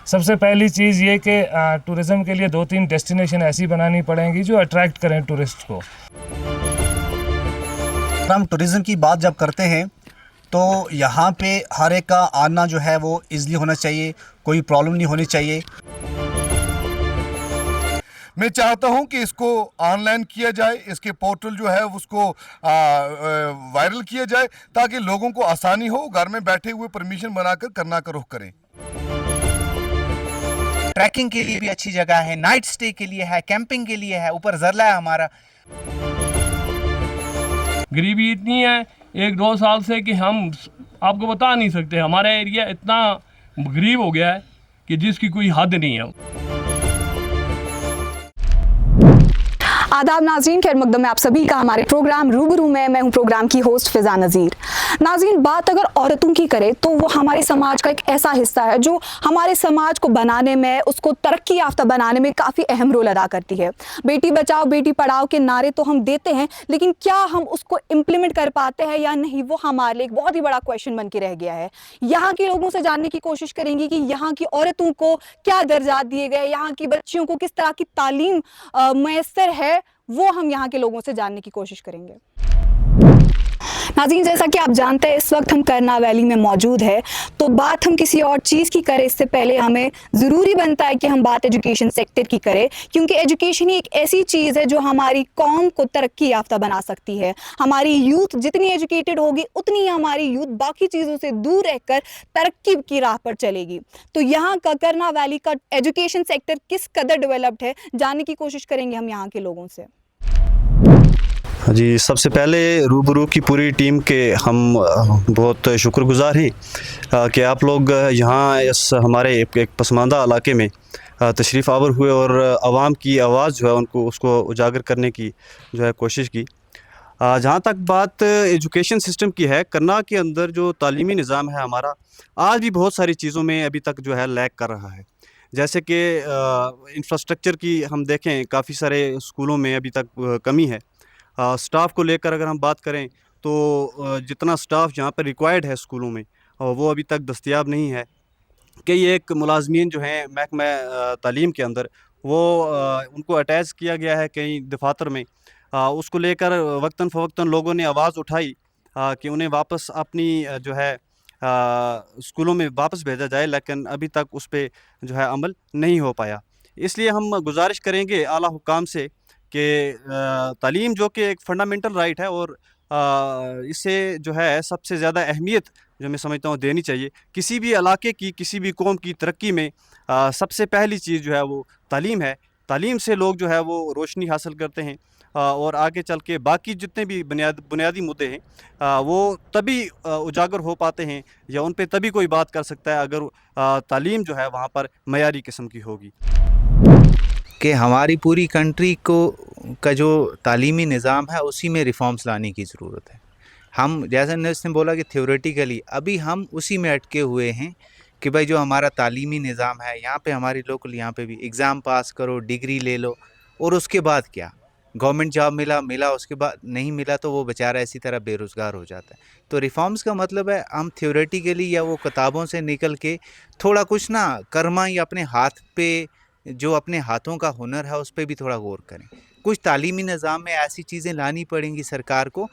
सबसे पहली चीज़ ये कि टूरिज़्म के लिए 2-3 डेस्टिनेशन ऐसी बनानी पड़ेंगी जो अट्रैक्ट करें टूरिस्ट को। हम टूरिज़्म की बात जब करते हैं तो यहाँ पे हर एक का आना जो है वो ईज़िली होना चाहिए, कोई प्रॉब्लम नहीं होनी चाहिए। मैं चाहता हूं कि इसको ऑनलाइन किया जाए, इसके पोर्टल जो है उसको वायरल किया जाए ताकि लोगों को आसानी हो, घर में बैठे हुए परमिशन बनाकर करना का रुख करें। ट्रैकिंग के लिए भी अच्छी जगह है, नाइट स्टे के लिए है, कैंपिंग के लिए है, ऊपर जरला है हमारा। गरीबी इतनी है 1-2 साल से कि हम आपको बता नहीं सकते। हमारा एरिया इतना गरीब हो गया है कि जिसकी कोई हद नहीं है। आदाब नाज़रीन, खैर मकदम में आप सभी का हमारे प्रोग्राम रूबरू में। मैं हूं प्रोग्राम की होस्ट फिजा नज़ीर। नाज़रीन, बात अगर औरतों की करें तो वो हमारे समाज का एक ऐसा हिस्सा है जो हमारे समाज को बनाने में, उसको तरक्की याफ्ता बनाने में काफ़ी अहम रोल अदा करती है। बेटी बचाओ बेटी पढ़ाओ के नारे तो हम देते हैं, लेकिन क्या हम उसको इम्प्लीमेंट कर पाते हैं या नहीं, वो हमारे लिए एक बहुत ही बड़ा क्वेश्चन बन के रह गया है। यहाँ के लोगों से जानने की कोशिश करेंगे कि यहाँ की औरतों को क्या दर्जात दिए गए, यहाँ की बच्चियों को किस तरह की तालीम मैसर है, वो हम यहाँ के लोगों से जानने की कोशिश करेंगे। नाज़रीन, जैसा कि आप जानते हैं इस वक्त हम करना वैली में मौजूद है, तो बात हम किसी और चीज़ की करें इससे पहले हमें ज़रूरी बनता है कि हम बात एजुकेशन सेक्टर की करें, क्योंकि एजुकेशन ही एक ऐसी चीज़ है जो हमारी कौम को तरक्की याफ्ता बना सकती है। हमारी यूथ जितनी एजुकेटेड होगी उतनी ही हमारी यूथ बाकी चीज़ों से दूर रहकर तरक्की की राह पर चलेगी। तो यहाँ का करना वैली का एजुकेशन सेक्टर किस कदर डेवलप्ड है, जानने की कोशिश करेंगे हम यहाँ के लोगों से। जी, सबसे पहले रूबरू की पूरी टीम के हम बहुत शुक्रगुजार हैं कि आप लोग यहाँ इस हमारे एक पसमानदा इलाके में तशरीफ़ आवर हुए और आवाम की आवाज़ जो है उसको उजागर करने की जो है कोशिश की। जहाँ तक बात एजुकेशन सिस्टम की है, करनाल के अंदर जो तालीमी निज़ाम है हमारा आज भी बहुत सारी चीज़ों में अभी तक जो है लैग कर रहा है। जैसे कि इंफ्रास्ट्रक्चर की हम देखें, काफ़ी सारे स्कूलों में अभी तक कमी है। स्टाफ को लेकर अगर हम बात करें तो जितना स्टाफ यहाँ पर रिक्वायर्ड है स्कूलों में वो अभी तक दस्तयाब नहीं है। कई एक मुलाजमीन जो हैं महकमा तालीम के अंदर वो उनको अटैच किया गया है कई दफातर में। उसको लेकर वक्तन फ़वक्तन लोगों ने आवाज़ उठाई कि उन्हें वापस अपनी जो है स्कूलों में वापस भेजा जाए, लेकिन अभी तक उस पर जो है अमल नहीं हो पाया। इसलिए हम गुजारिश करेंगे आला हुक्काम से कि तालीम जो कि एक फंडामेंटल राइट है और इससे जो है सबसे ज़्यादा अहमियत जो मैं समझता हूँ देनी चाहिए। किसी भी इलाके की, किसी भी कौम की तरक्की में सबसे पहली चीज़ जो है वो तालीम है। तालीम से लोग जो है वो रोशनी हासिल करते हैं और आगे चल के बाकी जितने भी बुनियादी मुद्दे हैं वो तभी उजागर हो पाते हैं या उन पे तभी कोई बात कर सकता है अगर तालीम जो है वहाँ पर मयारी किस्म की होगी। कि हमारी पूरी कंट्री को का जो तालीमी निज़ाम है उसी में रिफॉर्म्स लाने की ज़रूरत है। हम जैसे ने बोला कि थ्योरेटिकली अभी हम उसी में अटके हुए हैं कि भाई जो हमारा तालीमी निज़ाम है यहाँ पे हमारी लोकल यहाँ पे भी एग्ज़ाम पास करो, डिग्री ले लो और उसके बाद क्या, गवर्नमेंट जॉब मिला उसके बाद नहीं मिला तो वो बेचारा इसी तरह बेरोज़गार हो जाता है। तो रिफॉर्म्स का मतलब है हम थ्योरेटिकली या वो किताबों से निकल के थोड़ा कुछ ना कर्मा या अपने हाथ पे जो अपने हाथों का हुनर है उस पर भी थोड़ा गौर करें। कुछ तालीमी निज़ाम में ऐसी चीज़ें लानी पड़ेंगी सरकार को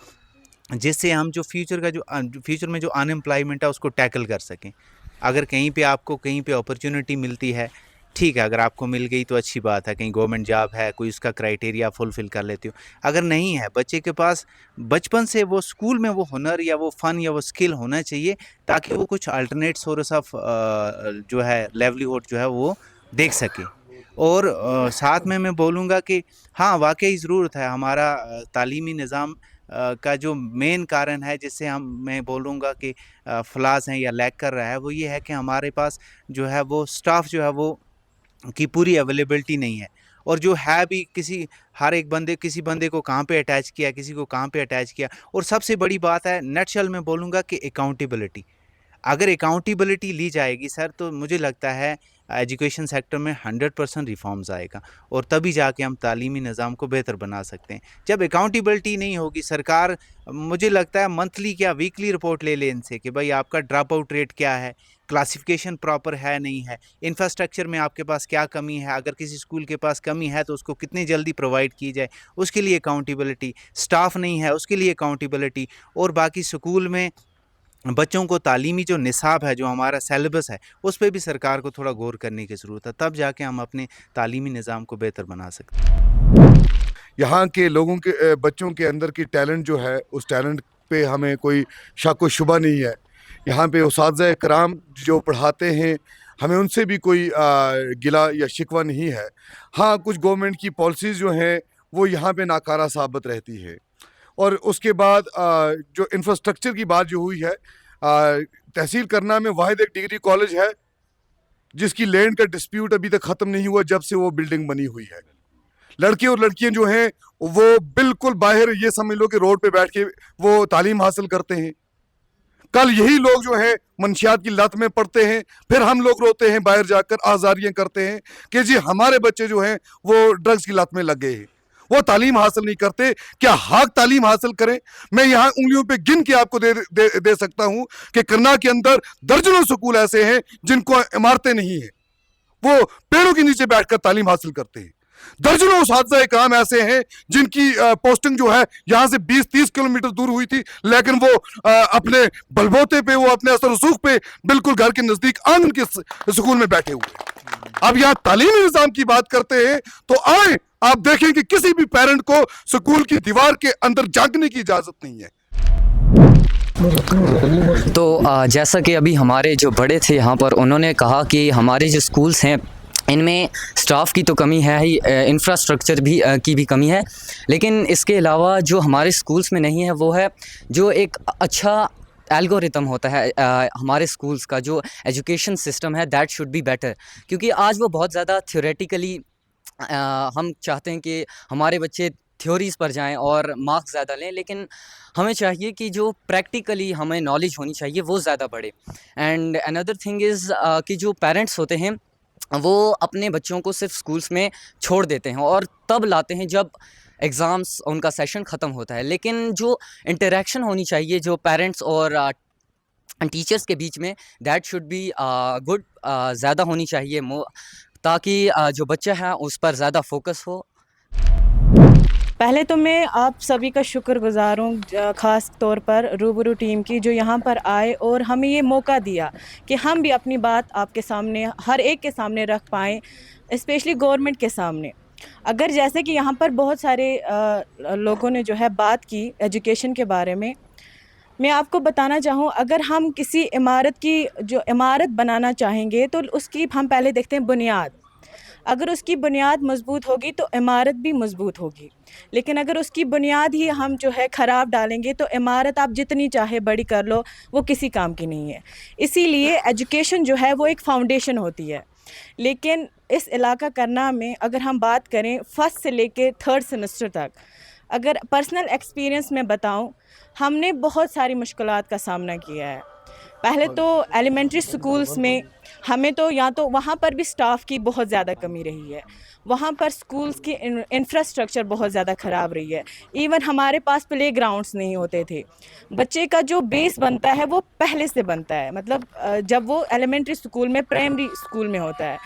जिससे हम जो फ्यूचर में जो अनएम्प्लॉयमेंट है उसको टैकल कर सकें। अगर कहीं पे आपको कहीं पे अपॉर्चुनिटी मिलती है, ठीक है, अगर आपको मिल गई तो अच्छी बात है, कहीं गवर्नमेंट जॉब है, कोई उसका क्राइटेरिया फुलफ़िल कर लेती हो। अगर नहीं है, बच्चे के पास बचपन से वो स्कूल में वो हुनर या वो फ़न या वो स्किल होना चाहिए ताकि वो कुछ अल्टरनेट सोर्स ऑफ जो है लाइवलीहुड जो है वो देख सके। और साथ में मैं बोलूँगा कि हाँ, वाकई ज़रूरत है हमारा तालीमी निज़ाम का जो मेन कारण है जिससे मैं बोलूँगा कि फ्लॉज़ हैं या लैग कर रहा है, वो ये है कि हमारे पास जो है वो स्टाफ जो है वो की पूरी अवेलेबिलिटी नहीं है। और जो है भी किसी बंदे को कहाँ पे अटैच किया, किसी को कहाँ पे अटैच किया। और सबसे बड़ी बात है नटशल में बोलूँगा कि अकाउंटेबिलिटी। अगर अकाउंटेबिलिटी ली जाएगी सर तो मुझे लगता है एजुकेशन सेक्टर में 100% रिफॉर्म्स आएगा और तभी जाके हम तालीमी निज़ाम को बेहतर बना सकते हैं। जब अकाउंटेबिलिटी नहीं होगी, सरकार मुझे लगता है मंथली क्या वीकली रिपोर्ट ले इनसे कि भाई आपका ड्रॉप आउट रेट क्या है, क्लासिफिकेशन प्रॉपर है नहीं है, इंफ्रास्ट्रक्चर में आपके पास क्या कमी है, अगर किसी स्कूल के पास कमी है तो उसको कितनी जल्दी प्रोवाइड की जाए, उसके लिए अकाउंटेबिलिटी, स्टाफ नहीं है उसके लिए अकाउंटेबिलिटी, और बाकी स्कूल में बच्चों को तालीमी जो निसाब है, जो हमारा सिलेबस है, उस पर भी सरकार को थोड़ा गौर करने की ज़रूरत है, तब जाके हम अपने तालीमी निज़ाम को बेहतर बना सकते हैं। यहाँ के लोगों के बच्चों के अंदर की टैलेंट जो है, उस टैलेंट पे हमें कोई शक व शुबा नहीं है। यहाँ पे उस्ताद कराम जो पढ़ाते हैं, हमें उनसे भी कोई गिला या शिकवा नहीं है। हाँ, कुछ गवर्नमेंट की पॉलिसीज़ जो हैं वो यहाँ पे नाकारा साबित रहती है। और उसके बाद जो इंफ्रास्ट्रक्चर की बात जो हुई है, तहसील करना में वाहिद एक डिग्री कॉलेज है जिसकी लैंड का डिस्प्यूट अभी तक ख़त्म नहीं हुआ जब से वो बिल्डिंग बनी हुई है। लड़के और लड़कियां जो हैं वो बिल्कुल बाहर, ये समझ लो कि रोड पे बैठ के वो तालीम हासिल करते हैं। कल यही लोग जो हैं मंशियात की लत में पड़ते हैं, फिर हम लोग रोते हैं, बाहर जाकर आज़ारियाँ करते हैं कि जी हमारे बच्चे जो हैं वो ड्रग्स की लत में लग गए हैं, वो तालीम हासिल नहीं करते। क्या हक तालीम हासिल करें? मैं यहाँ उंगलियों पे गिन के आपको दे सकता हूँ कि करना के अंदर दर्जनों स्कूल ऐसे हैं जिनको इमारतें नहीं हैं, वो पेड़ों के नीचे बैठकर तालीम हासिल करते हैं। दर्जनों उस्ताद काम ऐसे हैं जिनकी पोस्टिंग जो है यहाँ से 20-30 किलोमीटर दूर हुई थी, लेकिन वो अपने बलबोते पे, वो अपने असर रसूख पे बिल्कुल घर के नजदीक आंगन के स्कूल में बैठे हुए। अब यहाँ तालीमी निज़ाम की बात करते हैं तो आए आप देखें कि किसी भी पेरेंट को स्कूल की दीवार के अंदर झांकने की इजाजत नहीं है। तो जैसा कि अभी हमारे जो बड़े थे यहाँ पर, उन्होंने कहा कि हमारे जो स्कूल्स हैं इनमें स्टाफ की तो कमी है ही, इंफ्रास्ट्रक्चर भी की भी कमी है, लेकिन इसके अलावा जो हमारे स्कूल्स में नहीं है वो है जो एक अच्छा एल्गोरिथम होता है हमारे स्कूल्स का, जो एजुकेशन सिस्टम है दैट शुड बी बेटर। क्योंकि आज वो बहुत ज़्यादा थ्योरेटिकली हम चाहते हैं कि हमारे बच्चे थ्योरीज़ पर जाएं और मार्क्स ज़्यादा लें, लेकिन हमें चाहिए कि जो प्रैक्टिकली हमें नॉलेज होनी चाहिए वो ज़्यादा बढ़े। एंड अनदर थिंग इज़ कि जो पेरेंट्स होते हैं वो अपने बच्चों को सिर्फ स्कूल्स में छोड़ देते हैं और तब लाते हैं जब एग्ज़ाम्स, उनका सेशन ख़त्म होता है। लेकिन जो इंटरेक्शन होनी चाहिए जो पेरेंट्स और टीचर्स के बीच में, दैट शुड बी गुड, ज़्यादा होनी चाहिए, ताकि जो बच्चा है उस पर ज़्यादा फोकस हो। पहले तो मैं आप सभी का शुक्रगुज़ार हूँ, ख़ास तौर पर रूबरू टीम की, जो यहाँ पर आए और हमें ये मौका दिया कि हम भी अपनी बात आपके सामने, हर एक के सामने रख पाएँ, स्पेशली गवर्नमेंट के सामने। अगर जैसे कि यहाँ पर बहुत सारे लोगों ने जो है बात की एजुकेशन के बारे में, मैं आपको बताना चाहूँ, अगर हम किसी इमारत की जो इमारत बनाना चाहेंगे तो उसकी हम पहले देखते हैं बुनियाद। अगर उसकी बुनियाद मज़बूत होगी तो इमारत भी मज़बूत होगी, लेकिन अगर उसकी बुनियाद ही हम जो है ख़राब डालेंगे तो इमारत आप जितनी चाहे बड़ी कर लो वो किसी काम की नहीं है। इसीलिए एजुकेशन जो है वो एक फ़ाउंडेशन होती है। लेकिन इस इलाका करना में अगर हम बात करें फर्स्ट से लेके थर्ड सेमेस्टर तक, अगर पर्सनल एक्सपीरियंस में बताऊं, हमने बहुत सारी मुश्किलात का सामना किया है। पहले तो एलिमेंट्री स्कूल्स में हमें तो या तो वहाँ पर भी स्टाफ की बहुत ज़्यादा कमी रही है, वहाँ पर स्कूल्स की इंफ्रास्ट्रक्चर बहुत ज़्यादा ख़राब रही है। इवन हमारे पास प्ले ग्राउंड्स नहीं होते थे। बच्चे का जो बेस बनता है वो पहले से बनता है, मतलब जब वो एलिमेंट्री स्कूल में, प्राइमरी स्कूल में होता है।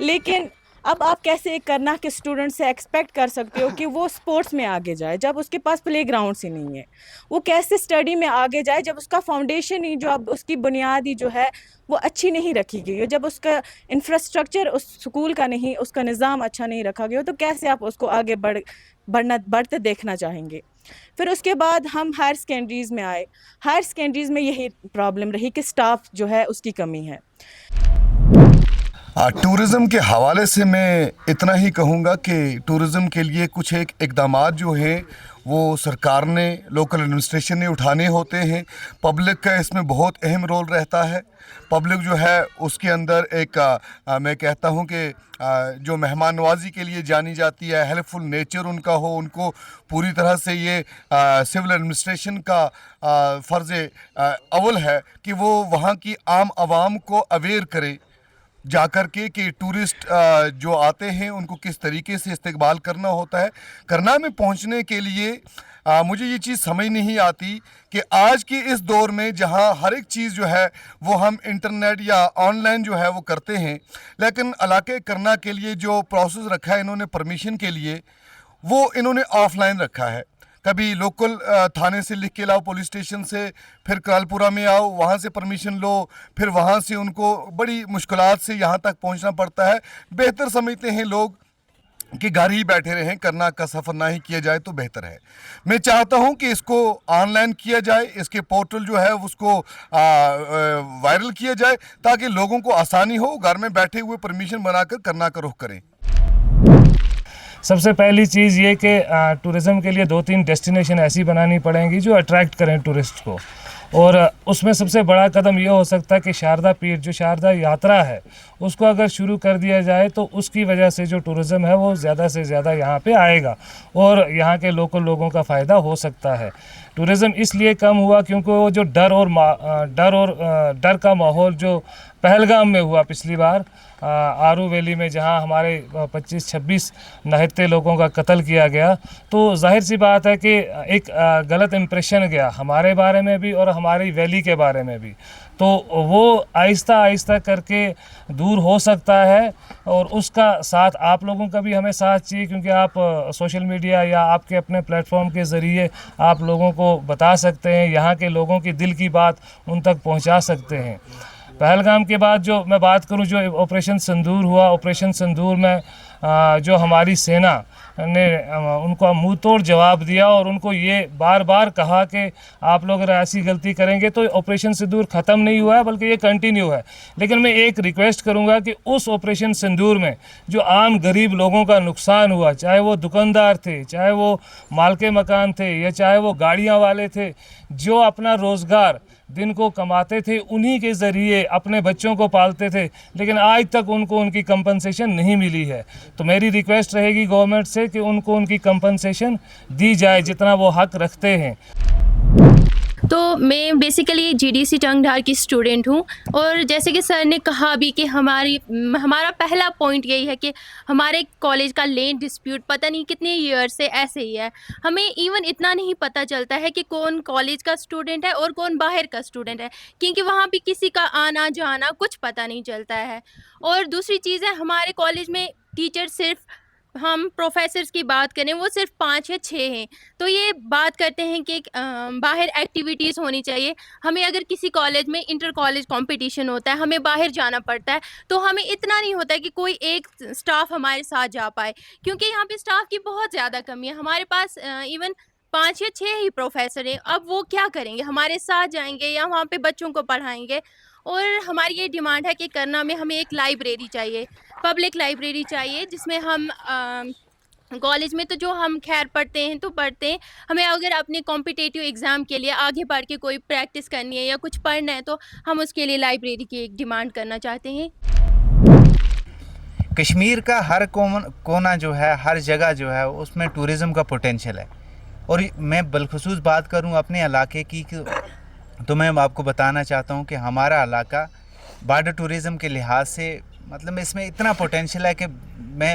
लेकिन अब आप कैसे एक करना के स्टूडेंट से एक्सपेक्ट कर सकते हो कि वो स्पोर्ट्स में आगे जाए जब उसके पास प्ले ग्राउंड्स ही नहीं है? वो कैसे स्टडी में आगे जाए जब उसका फाउंडेशन ही, जो अब उसकी बुनियाद ही जो है वो अच्छी नहीं रखी गई हो, जब उसका इंफ्रास्ट्रक्चर उस स्कूल का नहीं, उसका निज़ाम अच्छा नहीं रखा गया हो, तो कैसे आप उसको आगे बढ़ते देखना चाहेंगे? फिर उसके बाद हम हायर सेकेंडरीज़ में आए। हायर सेकेंडरीज़ में यही प्रॉब्लम रही कि स्टाफ जो है उसकी कमी है। टूरिज़म के हवाले से मैं इतना ही कहूँगा कि टूरिज़म के लिए कुछ एक इक़दामात जो हैं वो सरकार ने, लोकल एडमिनिस्ट्रेशन ने उठाने होते हैं। पब्लिक का इसमें बहुत अहम रोल रहता है। पब्लिक जो है उसके अंदर एक मैं कहता हूँ कि जो मेहमान नवाजी के लिए जानी जाती है, हेल्पफुल नेचर उनका हो, उनको पूरी तरह से ये सिविल एडमिनिस्ट्रेशन का फ़र्ज़ अव्वल है कि वो वहाँ की आम आवाम को अवेयर करे, जाकर के कि टूरिस्ट जो आते हैं उनको किस तरीके से इस्तकबाल करना होता है। करना में पहुंचने के लिए मुझे ये चीज़ समझ नहीं आती कि आज के इस दौर में जहां हर एक चीज़ जो है वो हम इंटरनेट या ऑनलाइन जो है वो करते हैं, लेकिन इलाके करना के लिए जो प्रोसेस रखा है इन्होंने परमिशन के लिए, वो इन्होंने ऑफलाइन रखा है। कभी लोकल थाने से लिख के लाओ, पुलिस स्टेशन से, फिर कालपुरा में आओ, वहाँ से परमिशन लो, फिर वहाँ से उनको बड़ी मुश्किलात से यहाँ तक पहुँचना पड़ता है। बेहतर समझते हैं लोग कि घर ही बैठे रहें, करना का सफ़र ना ही किया जाए तो बेहतर है। मैं चाहता हूं कि इसको ऑनलाइन किया जाए, इसके पोर्टल जो है उसको वायरल किया जाए ताकि लोगों को आसानी हो, घर में बैठे हुए परमिशन बनाकर करना का रुख करें। सबसे पहली चीज़ ये कि टूरिज़म के लिए 2-3 डेस्टिनेशन ऐसी बनानी पड़ेंगी जो अट्रैक्ट करें टूरिस्ट को, और उसमें सबसे बड़ा कदम ये हो सकता है कि शारदा पीठ जो शारदा यात्रा है उसको अगर शुरू कर दिया जाए तो उसकी वजह से जो टूरिज़म है वो ज़्यादा से ज़्यादा यहाँ पे आएगा और यहाँ के लोकल लोगों का फ़ायदा हो सकता है। टूरिज़म इसलिए कम हुआ क्योंकि वो जो डर का माहौल जो पहलगाम में हुआ पिछली बार आरू वैली में, जहाँ हमारे 25-26 नहत्ते लोगों का कत्ल किया गया, तो जाहिर सी बात है कि एक गलत इम्प्रेशन गया हमारे बारे में भी और हमारी वैली के बारे में भी। तो वो आहिस्ता आहिस्ता करके दूर हो सकता है और उसका साथ आप लोगों का भी हमें साथ चाहिए, क्योंकि आप सोशल मीडिया या आपके अपने प्लेटफॉर्म के ज़रिए आप लोगों को बता सकते हैं, यहाँ के लोगों की दिल की बात उन तक पहुँचा सकते हैं। पहलगाम के बाद जो मैं बात करूं, जो ऑपरेशन सिंदूर हुआ, ऑपरेशन सिंदूर में जो हमारी सेना ने उनको मुंह तोड़ जवाब दिया और उनको ये बार बार कहा कि आप लोग अगर ऐसी गलती करेंगे तो ऑपरेशन सिंदूर ख़त्म नहीं हुआ है बल्कि ये कंटिन्यू है। लेकिन मैं एक रिक्वेस्ट करूंगा कि उस ऑपरेशन सिंदूर में जो आम गरीब लोगों का नुकसान हुआ, चाहे वो दुकानदार थे, चाहे वो मालके मकान थे, या चाहे वो गाड़ियाँ वाले थे, जो अपना रोज़गार दिन को कमाते थे, उन्हीं के ज़रिए अपने बच्चों को पालते थे, लेकिन आज तक उनको उनकी कंपनसेशन नहीं मिली है। तो मेरी रिक्वेस्ट रहेगी गवर्नमेंट से कि उनको उनकी कंपनसेशन दी जाए जितना वो हक रखते हैं। तो मैं बेसिकली जीडीसी टंगधार की स्टूडेंट हूँ, और जैसे कि सर ने कहा अभी कि हमारा पहला पॉइंट यही है कि हमारे कॉलेज का लैंड डिस्प्यूट पता नहीं कितने ईयर से ऐसे ही है। हमें इवन इतना नहीं पता चलता है कि कौन कॉलेज का स्टूडेंट है और कौन बाहर का स्टूडेंट है, क्योंकि वहाँ भी किसी का आना जाना कुछ पता नहीं चलता है। और दूसरी चीज़ है, हमारे कॉलेज में टीचर सिर्फ, हम प्रोफेसर्स की बात करें वो सिर्फ 5 या 6 हैं। तो ये बात करते हैं कि बाहर एक्टिविटीज़ होनी चाहिए। हमें अगर किसी कॉलेज में इंटर कॉलेज कंपटीशन होता है, हमें बाहर जाना पड़ता है, तो हमें इतना नहीं होता है कि कोई एक स्टाफ हमारे साथ जा पाए, क्योंकि यहाँ पे स्टाफ की बहुत ज़्यादा कमी है। हमारे पास इवन 5 या 6 ही प्रोफेसर हैं। अब वो क्या करेंगे, हमारे साथ जाएंगे या वहाँ पे बच्चों को पढ़ाएंगे। और हमारी ये डिमांड है कि करना में हमें एक लाइब्रेरी चाहिए, पब्लिक लाइब्रेरी चाहिए, जिसमें हम कॉलेज में तो जो हम खैर पढ़ते हैं तो पढ़ते हैं, हमें अगर अपने कॉम्पिटिटिव एग्ज़ाम के लिए आगे बढ़ के कोई प्रैक्टिस करनी है या कुछ पढ़ना है तो हम उसके लिए लाइब्रेरी की एक डिमांड करना चाहते हैं। कश्मीर का हर कोना जो है, हर जगह जो है, उसमें टूरिज़म का पोटेंशियल है। और मैं बिलखुसूस बात करूं अपने इलाके की तो मैं आपको बताना चाहता हूं कि हमारा इलाका बॉर्डर टूरिज़म के लिहाज से, मतलब इसमें इतना पोटेंशियल है कि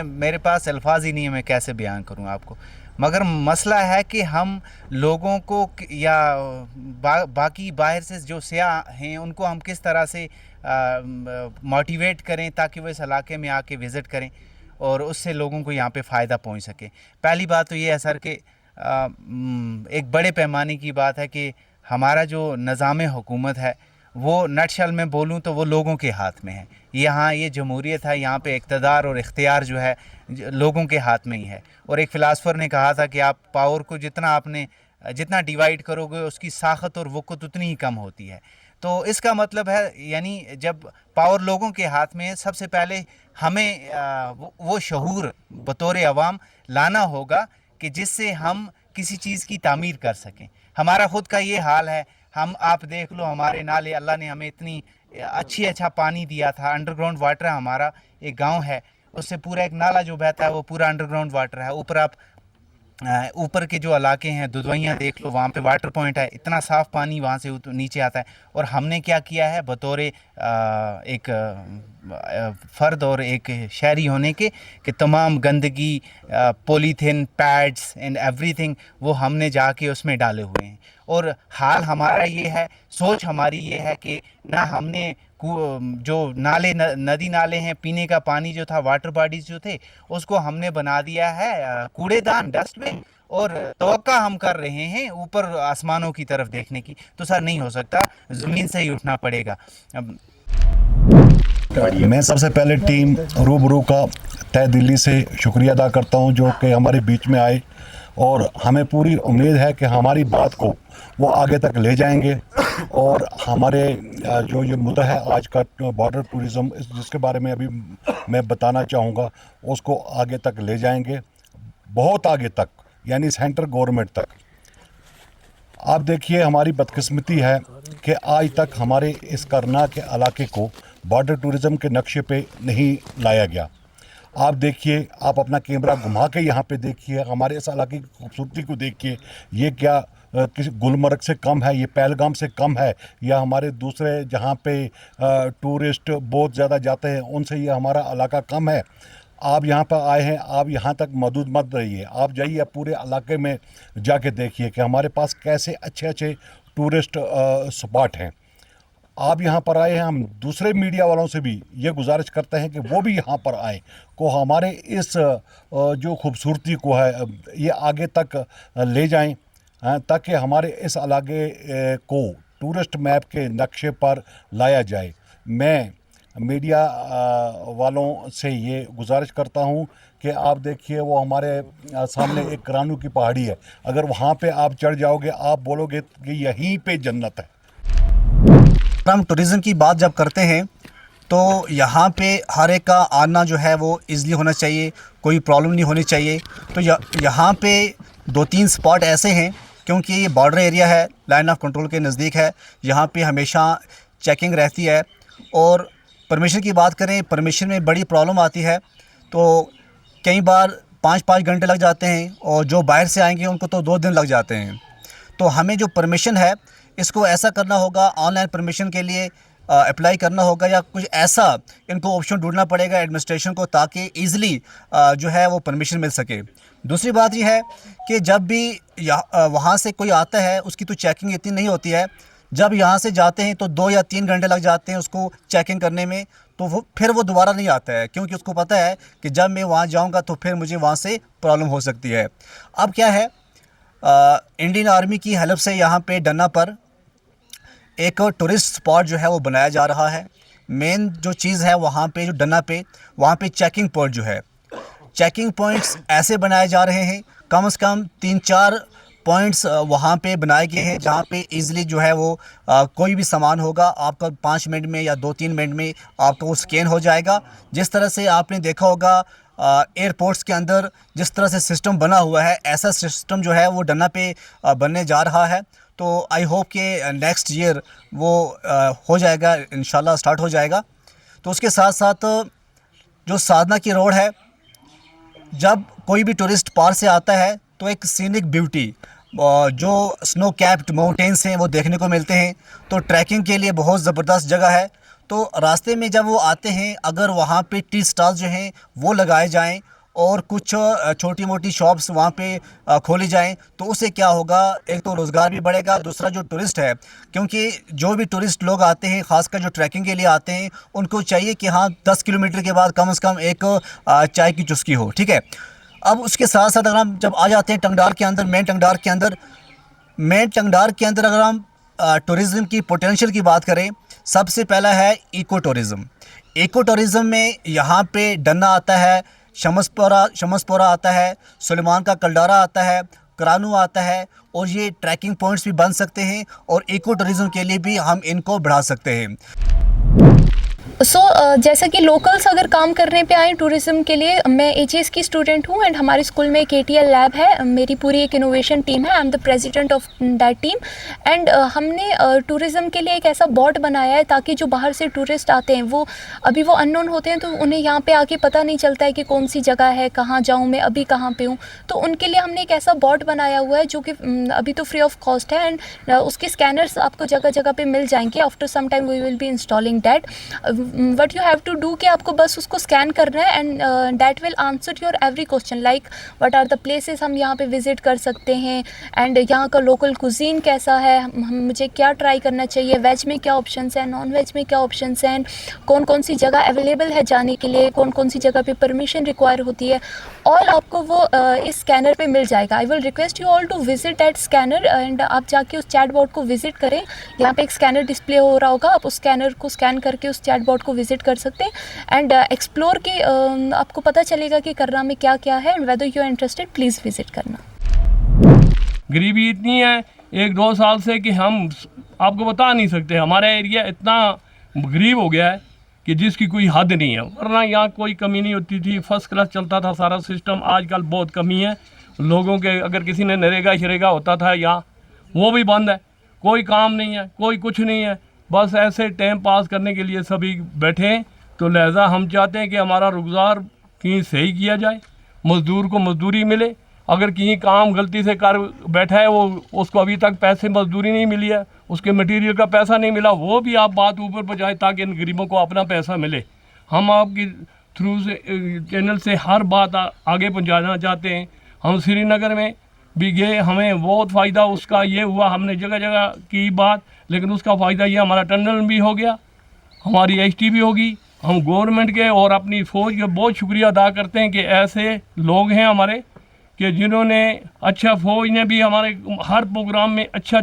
मेरे पास अल्फाज ही नहीं है, मैं कैसे बयान करूं आपको। मगर मसला है कि हम लोगों को या बाकी बाहर से जो सयाह हैं उनको हम किस तरह से मोटिवेट करें ताकि वो इस इलाके में आके विज़िट करें और उससे लोगों को यहाँ पे फ़ायदा पहुँच सके। पहली बात तो ये है सर कि एक बड़े पैमाने की बात है कि हमारा जो निज़ाम हुकूमत है वो नटशल में बोलूँ तो वो लोगों के हाथ में है। यहाँ ये जमहूरियत है, यहाँ पे इक़्तिदार और इख्तियार जो है लोगों के हाथ में ही है। और एक फ़िलासफ़र ने कहा था कि आप पावर को जितना डिवाइड करोगे उसकी साख़त और वक़्त उतनी ही कम होती है। तो इसका मतलब है, यानी जब पावर लोगों के हाथ में है, सबसे पहले हमें वो शऊर बतौर अवाम लाना होगा कि जिससे हम किसी चीज़ की तामीर कर सकें। हमारा ख़ुद का ये हाल है, आप देख लो हमारे नाले, अल्लाह ने हमें इतनी अच्छा पानी दिया था, अंडरग्राउंड वाटर है। हमारा एक गांव है, उससे पूरा एक नाला जो बहता है वो पूरा अंडरग्राउंड वाटर है। ऊपर आप ऊपर के जो इलाके हैं, दुधवैया देख लो, वहाँ पे वाटर पॉइंट है, इतना साफ़ पानी वहाँ से नीचे आता है। और हमने क्या किया है बतौर एक फ़र्द और एक शहरी होने के कि तमाम गंदगी, पॉलीथीन पैड्स एंड एवरीथिंग वो हमने जाके उसमें डाले हुए हैं। और हाल हमारा ये है, सोच हमारी ये है कि ना हमने जो नाले नदी नाले हैं, पीने का पानी जो था, वाटर बॉडीज जो थे, उसको हमने बना दिया है कूड़ेदान, डस्टबिन। और तवक्का हम कर रहे हैं ऊपर आसमानों की तरफ देखने की, तो सर नहीं हो सकता, ज़मीन से ही उठना पड़ेगा। मैं सबसे पहले टीम रूबरू का तहे दिल्ली से शुक्रिया अदा करता हूं जो कि हमारे बीच में आए, और हमें पूरी उम्मीद है कि हमारी बात को वो आगे तक ले जाएंगे। और हमारे जो ये मुद्दा है आज का बॉर्डर टूरिज़्म, जिसके बारे में अभी मैं बताना चाहूँगा, उसको आगे तक ले जाएंगे, बहुत आगे तक, यानी सेंट्रल गवर्नमेंट तक। आप देखिए हमारी बदकिस्मती है कि आज तक हमारे इस करनाल के इलाके को बॉर्डर टूरिज़्म के नक्शे पे नहीं लाया गया। आप देखिए, आप अपना कैमरा घुमा के यहाँ पे देखिए, हमारे इस इलाके की खूबसूरती को देखिए। ये क्या किसी गुलमर्ग से कम है, ये पहलगाम से कम है, या हमारे दूसरे जहाँ पे टूरिस्ट बहुत ज़्यादा जाते हैं उनसे ये हमारा इलाका कम है। आप यहाँ पर आए हैं, आप यहाँ तक मौजूद मत रहिए, आप जाइए पूरे इलाके में जाके देखिए कि हमारे पास कैसे अच्छे अच्छे टूरिस्ट स्पॉट हैं। आप यहाँ पर आए हैं, हम दूसरे मीडिया वालों से भी ये गुजारिश करते हैं कि वो भी यहाँ पर आएँ, को हमारे इस जो खूबसूरती को है ये आगे तक ले जाएं, ताकि हमारे इस इलाके को टूरिस्ट मैप के नक्शे पर लाया जाए। मैं मीडिया वालों से ये गुजारिश करता हूँ कि आप देखिए, वो हमारे सामने एक करानू की पहाड़ी है, अगर वहाँ पे आप चढ़ जाओगे आप बोलोगे कि यहीं पे जन्नत है। हम टूरिज़्म की बात जब करते हैं तो यहाँ पे हर एक का आना जो है वो ईज़िली होना चाहिए, कोई प्रॉब्लम नहीं होनी चाहिए। तो यहाँ पे 2-3 स्पॉट ऐसे हैं, क्योंकि ये बॉर्डर एरिया है, लाइन ऑफ कंट्रोल के नज़दीक है, यहाँ पे हमेशा चेकिंग रहती है। और परमिशन की बात करें, परमिशन में बड़ी प्रॉब्लम आती है, तो कई बार 5-5 घंटे लग जाते हैं, और जो बाहर से आएंगे उनको तो 2 दिन लग जाते हैं। तो हमें जो परमिशन है इसको ऐसा करना होगा, ऑनलाइन परमिशन के लिए अप्लाई करना होगा, या कुछ ऐसा इनको ऑप्शन ढूंढना पड़ेगा एडमिनिस्ट्रेशन को, ताकि ईज़िली जो है वो परमिशन मिल सके। दूसरी बात ये है कि जब भी वहाँ से कोई आता है उसकी तो चेकिंग इतनी नहीं होती है, जब यहाँ से जाते हैं तो 2 या 3 घंटे लग जाते हैं उसको चेकिंग करने में, तो फिर वो दोबारा नहीं आता है, क्योंकि उसको पता है कि जब मैं वहाँ जाऊँगा तो फिर मुझे वहाँ से प्रॉब्लम हो सकती है। अब क्या है, इंडियन आर्मी की हेल्प से यहाँ पे डन्ना पर एक टूरिस्ट स्पॉट जो है वो बनाया जा रहा है। मेन जो चीज़ है वहाँ पे, जो डन्ना पे, वहाँ पे चेकिंग पॉइंट जो है, चेकिंग पॉइंट्स ऐसे बनाए जा रहे हैं, कम से कम 3-4 पॉइंट्स वहाँ पे बनाए गए हैं, जहाँ पे इजीली जो है वो कोई भी सामान होगा आपका 5 मिनट में या 2-3 मिनट में आपका वो स्कैन हो जाएगा। जिस तरह से आपने देखा होगा एयरपोर्ट्स के अंदर जिस तरह से सिस्टम बना हुआ है, ऐसा सिस्टम जो है वो डन्ना पे बनने जा रहा है। तो आई होप कि नेक्स्ट ईयर वो हो जाएगा, इंशाल्लाह स्टार्ट हो जाएगा। तो उसके साथ साथ जो साधना की रोड है, जब कोई भी टूरिस्ट पार से आता है तो एक सीनिक ब्यूटी, जो स्नो कैप्ड माउंटेन्स हैं वो देखने को मिलते हैं, तो ट्रैकिंग के लिए बहुत ज़बरदस्त जगह है। तो रास्ते में जब वो आते हैं, अगर वहाँ पे टी स्टॉल्स जो हैं वो लगाए जाएं और कुछ छोटी मोटी शॉप्स वहाँ पे खोली जाएं, तो उससे क्या होगा, एक तो रोज़गार भी बढ़ेगा, दूसरा जो टूरिस्ट है, क्योंकि जो भी टूरिस्ट लोग आते हैं, ख़ासकर जो ट्रैकिंग के लिए आते हैं, उनको चाहिए कि हाँ 10 किलोमीटर के बाद कम से कम एक चाय की चुस्की हो, ठीक है। अब उसके साथ साथ अगर हम जब आ जाते हैं टंगडार के अंदर, मेन टंगडार के अंदर अगर हम टूरिज़्म की पोटेंशियल की बात करें, सबसे पहला है इको टूरिज़्म। इको टूरिज़्म में यहाँ पे डन्ना आता है, शमसपोरा आता है, सुलेमान का कलडारा आता है, करानू आता है, और ये ट्रैकिंग पॉइंट्स भी बन सकते हैं और इको टूरिज़्म के लिए भी हम इनको बढ़ा सकते हैं। जैसा कि लोकल्स अगर काम करने पे आए टूरिज़्म के लिए, मैं एचएस की स्टूडेंट हूँ एंड हमारे स्कूल में एक एटीएल लैब है, मेरी पूरी एक इनोवेशन टीम है, I am the president of that team and हमने टूरिज़्म के लिए एक ऐसा बोर्ड बनाया है ताकि जो बाहर से टूरिस्ट आते हैं वो अननोन होते हैं, तो उन्हें यहाँ पे आके पता नहीं चलता है कि कौन सी जगह है, कहाँ जाऊँ मैं, अभी कहाँ पे हूँ। तो उनके लिए हमने एक ऐसा बोर्ड बनाया हुआ है जो कि अभी तो फ्री ऑफ कॉस्ट है एंड उसके स्कैनर्स आपको जगह जगह पे मिल जाएंगे। After some time we will be installing that. What you have to do कि आपको बस उसको स्कैन करना है and that will answer your every question, like what are the places हम यहाँ पे विजिट कर सकते हैं एंड यहाँ का लोकल कुजीन कैसा है, मुझे क्या ट्राई करना चाहिए, वेज में क्या ऑप्शंस हैं, नॉन वेज में क्या ऑप्शंस हैं, कौन कौन सी जगह अवेलेबल है जाने के लिए, कौन कौन सी जगह पे परमिशन रिक्वायर होती है, और आपको वो इस स्कैनर पे मिल जाएगा। I will request you all to visit that scanner and आप जाके उस चैट बोर्ड को विजिट करें। यहाँ पे एक स्कैनर डिस्प्ले हो रहा होगा, आप उस स्कैनर को स्कैन करके उस चैट बोर्ड को विजिट कर सकते हैं एंड एक्सप्लोर के आपको पता चलेगा कि करना में क्या क्या है and whether you are interested please visit करना। गरीबी इतनी है 1-2 साल से कि हम आपको बता नहीं सकते, हमारा एरिया इतना गरीब हो गया है कि जिसकी कोई हद नहीं है। वरना यहाँ कोई कमी नहीं होती थी, फर्स्ट क्लास चलता था सारा सिस्टम। आजकल बहुत कमी है लोगों के, अगर किसी ने नरेगा शरेगा होता था यहाँ वो भी बंद है, कोई काम नहीं है, कोई कुछ नहीं है, बस ऐसे टाइम पास करने के लिए सभी बैठे हैं। तो लिहाजा हम चाहते हैं कि हमारा रुज़गार कहीं सही किया जाए, मज़दूर को मजदूरी मिले। अगर कहीं काम गलती से कर बैठा है वो उसको अभी तक पैसे मजदूरी नहीं मिली है, उसके मटेरियल का पैसा नहीं मिला, वो भी आप बात ऊपर पहुँचाएं ताकि इन गरीबों को अपना पैसा मिले। हम आपकी थ्रू से चैनल से हर बात आगे पहुँचाना चाहते हैं। हम श्रीनगर में भी गए, हमें बहुत फ़ायदा उसका ये हुआ, हमने जगह जगह की बात, लेकिन उसका फ़ायदा ये हमारा टनल भी हो गया, हमारी एचटी भी होगी। हम गवर्नमेंट के और अपनी फ़ौज के बहुत शुक्रिया अदा करते हैं कि ऐसे लोग हैं हमारे कि जिन्होंने अच्छा, फ़ौज ने भी हमारे हर प्रोग्राम में अच्छा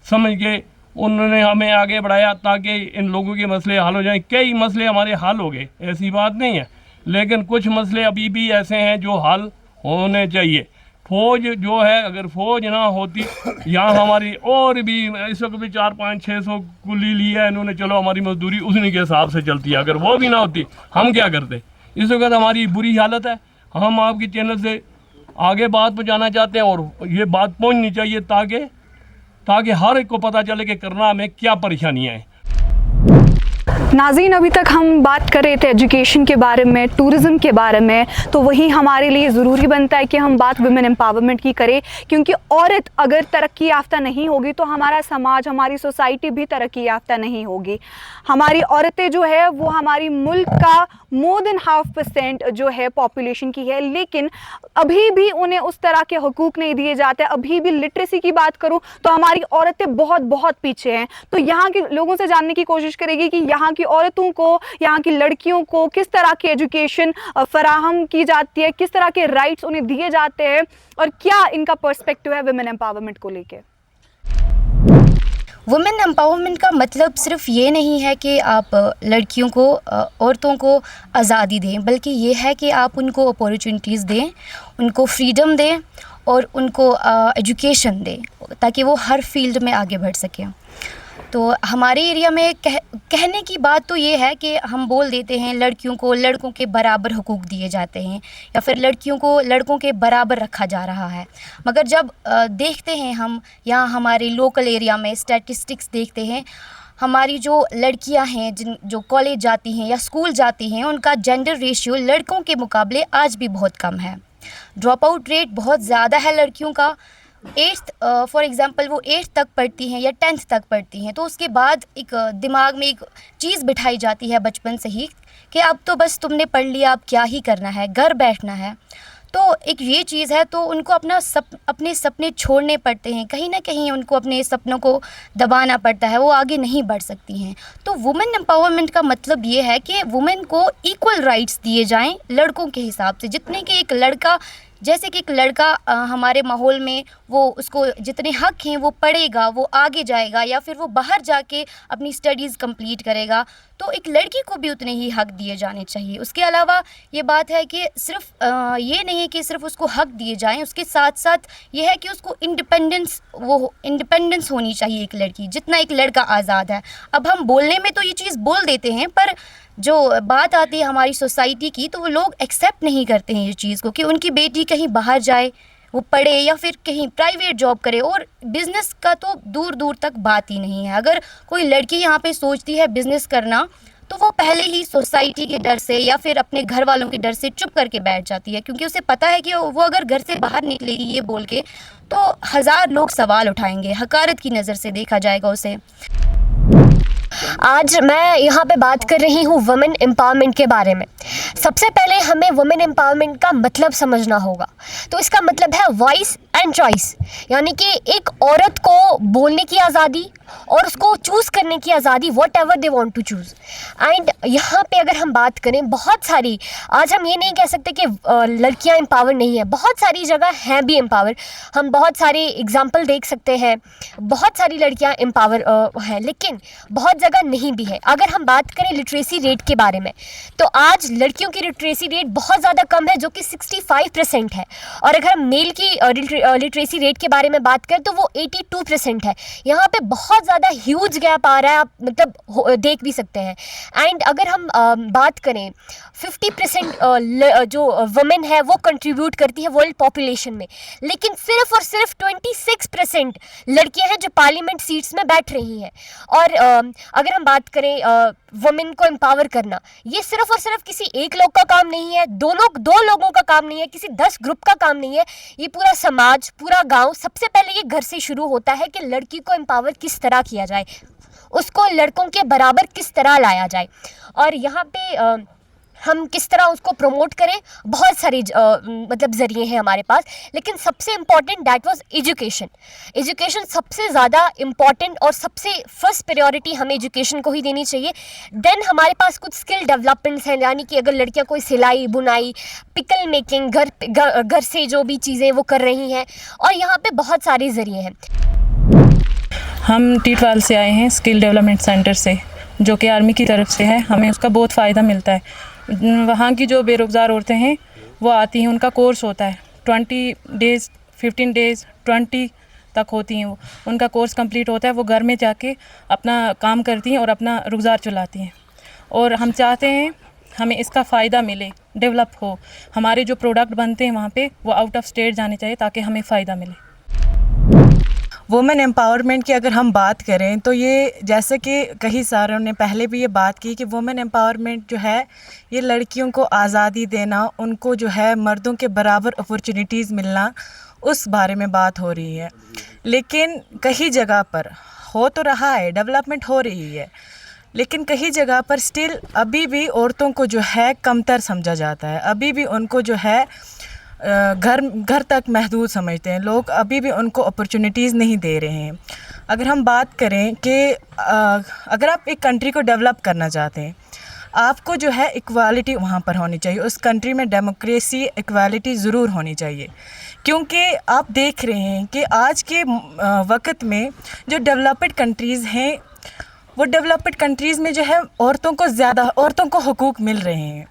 समझ के उन्होंने हमें आगे बढ़ाया ताकि इन लोगों के मसले हल हो जाएं। कई मसले हमारे हल हो गए, ऐसी बात नहीं है, लेकिन कुछ मसले अभी भी ऐसे हैं जो हल होने चाहिए। फ़ौज जो है, अगर फ़ौज ना होती यहाँ हमारी और भी इस वक्त भी 400-500-600 कुली ली है इन्होंने, चलो हमारी मजदूरी उसी के हिसाब से चलती है। अगर वो भी ना होती हम क्या करते? इस वक्त हमारी बुरी हालत है। हम आपके चैनल से आगे बात पहुँचाना चाहते हैं और ये बात पहुँचनी चाहिए ताकि हर एक को पता चले कि करना में क्या परेशानियाँ हैं। नाज़रीन, अभी तक हम बात कर रहे थे एजुकेशन के बारे में, टूरिज़्म के बारे में, तो वही हमारे लिए ज़रूरी बनता है कि हम बात वुमेन एम्पावरमेंट की करें, क्योंकि औरत अगर तरक्की याफ्ता नहीं होगी तो हमारा समाज, हमारी सोसाइटी भी तरक्की याफ्ता नहीं होगी। हमारी औरतें जो है वो हमारी मुल्क का मोर देन 0.5% जो है पॉपुलेशन की है, लेकिन अभी भी उन्हें उस तरह के हकूक़ नहीं दिए जाते। अभी भी लिटरेसी की बात करूँ तो हमारी औरतें बहुत बहुत पीछे हैं। तो यहाँ के लोगों से जानने की कोशिश करेगी कि यहाँ की औरतों को, यहाँ की लड़कियों को किस तरह की एजुकेशन फराहम की जाती है, किस तरह के राइट्स उन्हें दिए जाते हैं और क्या इनका पर्सपेक्टिव है वुमेन एम्पावरमेंट को लेके। वुमेन एम्पावरमेंट का मतलब सिर्फ ये नहीं है कि आप लड़कियों को, औरतों को आज़ादी दें, बल्कि ये है कि आप उनको अपॉर्चुनिटीज़ दें, उनको फ्रीडम दें और उनको एजुकेशन दें ताकि वो हर फील्ड में आगे बढ़ सकें। तो हमारे एरिया में कहने की बात तो ये है कि हम बोल देते हैं लड़कियों को लड़कों के बराबर हुकूक दिए जाते हैं या फिर लड़कियों को लड़कों के बराबर रखा जा रहा है, मगर जब देखते हैं हम यहाँ हमारे लोकल एरिया में स्टैटिस्टिक्स देखते हैं, हमारी जो लड़कियां हैं जो कॉलेज जाती हैं या स्कूल जाती हैं, उनका जेंडर रेशियो लड़कों के मुकाबले आज भी बहुत कम है। ड्रॉप आउट रेट बहुत ज़्यादा है लड़कियों का। 8th फॉर एग्ज़ाम्पल वो 8th तक पढ़ती हैं या 10th तक पढ़ती हैं, तो उसके बाद एक दिमाग में एक चीज़ बिठाई जाती है बचपन से ही कि अब तो बस तुमने पढ़ लिया, अब क्या ही करना है, घर बैठना है। तो एक ये चीज़ है, तो उनको अपने सपने छोड़ने पड़ते हैं, कहीं ना कहीं उनको अपने सपनों को दबाना पड़ता है, वो आगे नहीं बढ़ सकती हैं। तो वुमेन एम्पावरमेंट का मतलब ये है कि वुमेन को इक्वल राइट्स दिए जाएं लड़कों के हिसाब से, जितने कि एक लड़का, जैसे कि एक लड़का हमारे माहौल में वो उसको जितने हक हैं वो पढ़ेगा, वो आगे जाएगा या फिर वो बाहर जाके अपनी स्टडीज़ कंप्लीट करेगा, तो एक लड़की को भी उतने ही हक दिए जाने चाहिए। उसके अलावा ये बात है कि सिर्फ ये नहीं है कि सिर्फ उसको हक दिए जाएं, उसके साथ साथ ये है कि उसको इंडिपेंडेंस होनी चाहिए एक लड़की जितना एक लड़का आज़ाद है। अब हम बोलने में तो ये चीज़ बोल देते हैं, पर जो बात आती है हमारी सोसाइटी की, तो वो लोग एक्सेप्ट नहीं करते हैं ये चीज़ को कि उनकी बेटी कहीं बाहर जाए, वो पढ़े या फिर कहीं प्राइवेट जॉब करे, और बिज़नेस का तो दूर दूर तक बात ही नहीं है। अगर कोई लड़की यहाँ पे सोचती है बिज़नेस करना, तो वो पहले ही सोसाइटी के डर से या फिर अपने घर वालों के डर से चुप करके बैठ जाती है, क्योंकि उसे पता है कि वो अगर घर से बाहर निकलेगी ये बोल के तो 1000 लोग सवाल उठाएंगे, हकारत की नज़र से देखा जाएगा उसे। आज मैं यहाँ पे बात कर रही हूँ वुमेन एम्पावरमेंट के बारे में। सबसे पहले हमें वुमेन एम्पावरमेंट का मतलब समझना होगा। तो इसका मतलब है वॉइस एंड चॉइस, यानी कि एक औरत को बोलने की आज़ादी और उसको चूज़ करने की आज़ादी, whatever they want to choose. And यहाँ पे अगर हम बात करें, बहुत सारी, आज हम ये नहीं कह सकते कि लड़कियाँ एम्पावर नहीं है, बहुत सारी जगह हैं भी एम्पावर। हम बहुत सारे एग्जाम्पल देख सकते हैं, बहुत सारी लड़कियाँ एम्पावर हैं, लेकिन बहुत जगह नहीं भी है। अगर हम बात करें लिटरेसी रेट के बारे में, तो आज लड़कियों की लिटरेसी रेट बहुत ज़्यादा कम है, जो कि 65% है। और अगर हम मेल की लिटरेसी रेट के बारे में बात करें तो वो 82% है। यहाँ पे बहुत ज़्यादा ह्यूज गैप आ रहा है, आप मतलब देख भी सकते हैं। एंड अगर हम बात करें 50% जो वुमेन है वो कंट्रीब्यूट करती है वर्ल्ड पॉपुलेशन में, लेकिन सिर्फ और सिर्फ 26% लड़कियां हैं जो पार्लियामेंट सीट्स में बैठ रही हैं। और अगर हम बात करें वुमेन को एम्पावर करना, ये सिर्फ और सिर्फ किसी एक लोग का काम नहीं है, दो लोगों का काम नहीं है, किसी 10 ग्रुप का काम नहीं है, ये पूरा समाज, पूरा गांव, सबसे पहले ये घर से शुरू होता है कि लड़की को एम्पावर किस तरह किया जाए, उसको लड़कों के बराबर किस तरह लाया जाए, और यहाँ पे हम किस तरह उसको प्रमोट करें। बहुत सारे मतलब ज़रिए हैं हमारे पास, लेकिन सबसे important that was education. Education सबसे ज़्यादा इम्पॉर्टेंट और सबसे फर्स्ट प्रायोरिटी हमें एजुकेशन को ही देनी चाहिए। देन हमारे पास कुछ स्किल डेवलपमेंट्स हैं, यानी कि अगर लड़कियां कोई सिलाई बुनाई, पिकल मेकिंग, घर से जो भी चीज़ें वो कर रही हैं, और यहाँ पे बहुत सारे ज़रिए हैं। हम टी12 से आए हैं, स्किल डेवलपमेंट सेंटर से, जो कि आर्मी की तरफ से है। हमें उसका बहुत फ़ायदा मिलता है। वहाँ की जो बेरोज़गार औरतें हैं वो आती हैं, उनका कोर्स होता है 20 डेज़, 15 डेज़, 20 तक होती हैं। वो उनका कोर्स कंप्लीट होता है, वो घर में जाके अपना काम करती हैं और अपना रोज़गार चलाती हैं। और हम चाहते हैं हमें इसका फ़ायदा मिले, डेवलप हो, हमारे जो प्रोडक्ट बनते हैं वहाँ पे वो आउट ऑफ स्टेट जाने चाहिए ताकि हमें फ़ायदा मिले। वुमेन एम्पावरमेंट की अगर हम बात करें तो ये, जैसे कि कई सारों ने पहले भी ये बात की कि वुमेन एम्पावरमेंट जो है ये लड़कियों को आज़ादी देना, उनको जो है मर्दों के बराबर अपॉर्चुनिटीज़ मिलना, उस बारे में बात हो रही है। लेकिन कई जगह पर हो तो रहा है, डेवलपमेंट हो रही है, लेकिन कई जगह पर स्टिल अभी भी औरतों को जो है कमतर समझा जाता है। अभी भी उनको जो है घर तक महदूद समझते हैं लोग, अभी भी उनको अपॉर्चुनिटीज़ नहीं दे रहे हैं। अगर हम बात करें कि अगर आप एक कंट्री को डेवलप करना चाहते हैं, आपको जो है इक्वालिटी वहाँ पर होनी चाहिए, उस कंट्री में डेमोक्रेसी, इक्वालिटी ज़रूर होनी चाहिए। क्योंकि आप देख रहे हैं कि आज के वक्त में जो डेवलप्ड कंट्रीज़ हैं, वो डेवलप्ड कंट्रीज़ में जो है औरतों को हुकूक मिल रहे हैं,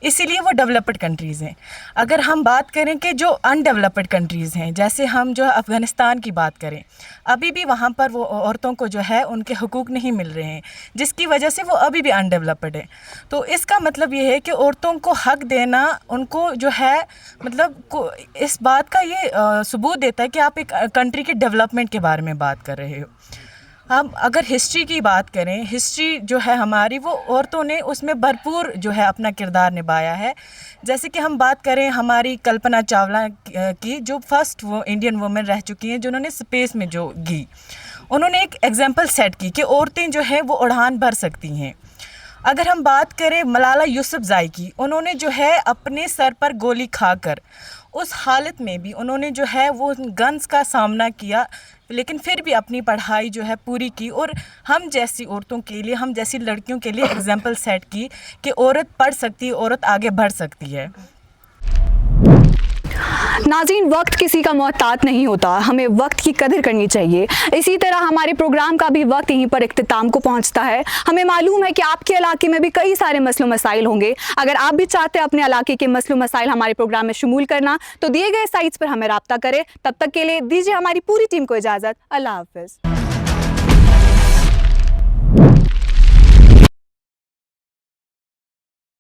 इसीलिए वो डेवलप्ड कंट्रीज़ हैं। अगर हम बात करें कि जो अनडेवलप्ड कंट्रीज़ हैं, जैसे हम जो अफ़गानिस्तान की बात करें, अभी भी वहाँ पर वो औरतों को जो है उनके हुकूक नहीं मिल रहे हैं, जिसकी वजह से वो अभी भी अनडेवलप्ड है। तो इसका मतलब ये है कि औरतों को हक देना, उनको जो है मतलब इस बात का ये सबूत देता है कि आप एक कंट्री के डेवलपमेंट के बारे में बात कर रहे हो। हम अगर हिस्ट्री की बात करें, हिस्ट्री जो है हमारी, वो औरतों ने उसमें भरपूर जो है अपना किरदार निभाया है। जैसे कि हम बात करें हमारी कल्पना चावला की, जो फर्स्ट वो इंडियन वुमेन रह चुकी हैं जिन्होंने स्पेस में जो गई, उन्होंने एक एग्जांपल सेट की कि औरतें जो हैं वो उड़ान भर सकती हैं। अगर हम बात करें मलाला यूसुफज़ई की, उन्होंने जो है अपने सर पर गोली खाकर उस हालत में भी उन्होंने जो है वो गन्स का सामना किया, लेकिन फिर भी अपनी पढ़ाई जो है पूरी की, और हम जैसी औरतों के लिए, हम जैसी लड़कियों के लिए एग्जाम्पल सेट की कि औरत पढ़ सकती है, औरत आगे बढ़ सकती है। नाज़रीन, वक्त किसी का मोहताज नहीं होता, हमें वक्त की कदर करनी चाहिए। इसी तरह हमारे प्रोग्राम का भी वक्त यहीं पर इख्तिताम को पहुंचता है। हमें मालूम है कि आपके इलाके में भी कई सारे मसलो मसाइल होंगे। अगर आप भी चाहते हैं अपने इलाके के मसलो मसाइल हमारे प्रोग्राम में शुमूल करना, तो दिए गए साइट्स पर हमें राब्ता करें। तब तक के लिए दीजिए हमारी पूरी टीम को इजाज़त। अल्लाह हाफ़िज़।